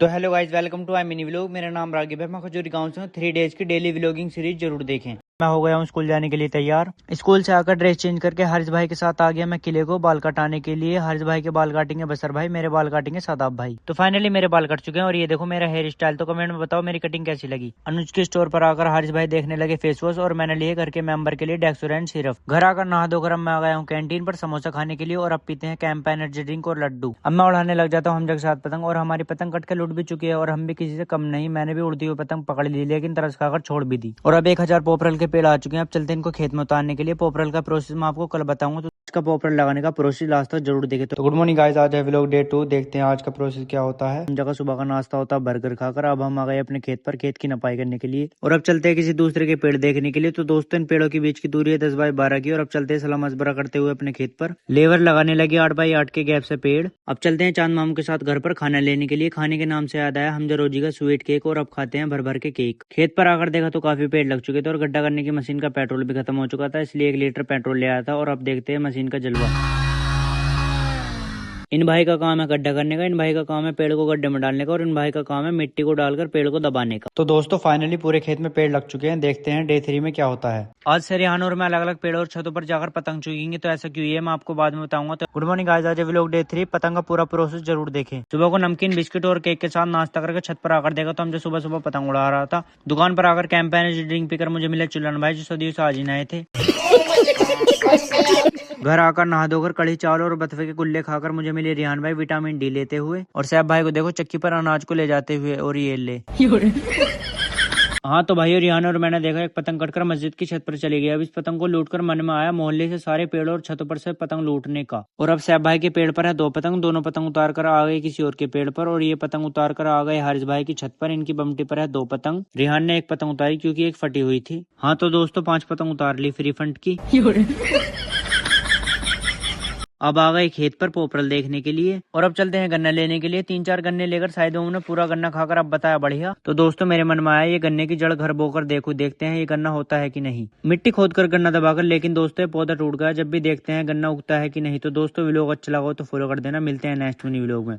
तो hello guys, welcome to I mini vlog. मेरा नाम रागिब है। मैं खजूरी गांव से हूँ। 3 डेज की डेली व्लॉगिंग सीरीज जरूर देखें। मैं हो गया हूँ स्कूल जाने के लिए तैयार। स्कूल से आकर ड्रेस चेंज करके हारिस भाई के साथ आ गया मैं किले को बाल कटाने के लिए। हारिस भाई के बाल काटेंगे बसर भाई, मेरे बाल काटेंगे सादाब भाई। तो फाइनली मेरे बाल कट चुके हैं और ये देखो मेरा हेयर स्टाइल। तो कमेंट में बताओ मेरी कटिंग कैसी लगी। अनुज के स्टोर पर आकर हारिस भाई देखने लगे फेस वॉश और मैंने लिए घर के मेंबर के लिए डेक्सोरेंट सिरप। घर आकर नहा धोकर मैं आ गया हूँ कैंटीन पर समोसा खाने के लिए और अब पीते हैं कैंपा एनर्जी ड्रिंक और लड्डू। अब मैं उड़ाने लग जाता हूँ हम जग साथ पतंग और हमारी पतंग कट के लुट भी चुकी है और हम भी किसी से कम नहीं। मैंने भी उड़ती हुई पतंग पकड़ ली लेकिन तरस खाकर छोड़ भी दी। और अब 1000 पोपरल के पेड़ आ चुके हैं। अब चलते हैं इनको खेत में उतारने के लिए। पोपरल का प्रोसेस मैं आपको कल बताऊंगा, तो इसका पोपरल लगाने का प्रोसेस लास्ट तक जरूर देखें। तो गुड मॉर्निंग गाइस, आज है व्लॉग डे 2। देखते हैं आज का प्रोसेस क्या होता है। जगह सुबह का नाश्ता होता है बर्गर खाकर। अब हम आ गए अपने खेत पर खेत की नपाई करने के लिए और अब चलते हैं किसी दूसरे के पेड़ देखने के लिए। तो दोस्तों इन पेड़ों के बीच की दूरी है 10 बाई 12 की और अब चलते हैं सलाह मशवरा करते हुए अपने खेत पर। लेबर लगाने लगे 8 बाई 8 के गैप से पेड़। अब चलते हैं चांद मामू के साथ घर पर खाना लेने के लिए। खाने के नाम से याद आया हमजा रोजी का स्वीट केक और अब खाते हैं भर भर के केक। खेत पर आकर देखा तो काफी पेड़ लग चुके थे और गड्ढा करने की मशीन का पेट्रोल भी खत्म हो चुका था, इसलिए 1 लीटर पेट्रोल ले आया था। और अब देखते हैं मशीन का जलवा। इन भाई का काम है गड्ढा करने का, इन भाई का काम है पेड़ को गड्ढे में डालने का और इन भाई का काम है मिट्टी को डालकर पेड़ को दबाने का। तो दोस्तों फाइनली पूरे खेत में पेड़ लग चुके हैं। देखते हैं डे 3 में क्या होता है। आज से रेहान और मैं अलग अलग पेड़ों और छतों पर जाकर पतंग चुगेंगे। तो ऐसा क्यों है मैं आपको बाद में बताऊंगा। तो गुड मॉर्निंग गाइस, आज व्लॉग डे 3। पतंग का पूरा प्रोसेस जरूर देखें। सुबह को नमकीन बिस्किट और केक के साथ नाश्ता करके छत पर आकर देखा तो हम जो सुबह सुबह पतंग उड़ा रहा था। दुकान पर आकर कैंपा एनर्जी ड्रिंक पीकर मुझे मिले चुलन भाई जो सदियों से आज ही नए थे। घर आकर नहा धोकर कढ़ी चावल और बथवे के गुल्ले खाकर मुझे मिले रिहान भाई विटामिन डी लेते हुए और सैफ भाई को देखो चक्की पर अनाज को ले जाते हुए। और ये ले हाँ तो भाई रिहान और मैंने देखा एक पतंग कटकर मस्जिद की छत पर चली गई। अब इस पतंग को लूटकर मन में आया मोहल्ले से सारे पेड़ों और छतों पर से पतंग लूटने का। और अब सैफ भाई के पेड़ पर है 2 पतंग, दोनों पतंग उतार कर आ गए किसी और के पेड़ पर और ये पतंग उतार कर आ गए हारिस भाई की छत पर। इनकी बमटी पर है 2 पतंग। रिहान ने 1 पतंग उतारी क्योंकि एक फटी हुई थी। हाँ तो दोस्तों 5 पतंग उतार ली फ्री फंड की। अब आ गए खेत पर पोपरल देखने के लिए और अब चलते हैं गन्ना लेने के लिए। 3-4 गन्ने लेकर शायद उन्होंने पूरा गन्ना खाकर अब बताया बढ़िया। तो दोस्तों मेरे मन में आया ये गन्ने की जड़ घर बोकर देखते हैं ये गन्ना होता है कि नहीं। मिट्टी खोद कर गन्ना दबाकर, लेकिन दोस्तों पौधा टूट गया। जब भी देखते हैं गन्ना उगता है कि नहीं। तो दोस्तों व्लॉग अच्छा लगा हो तो फॉलो कर देना। मिलते हैं नेक्स्ट मिनी व्लॉग में।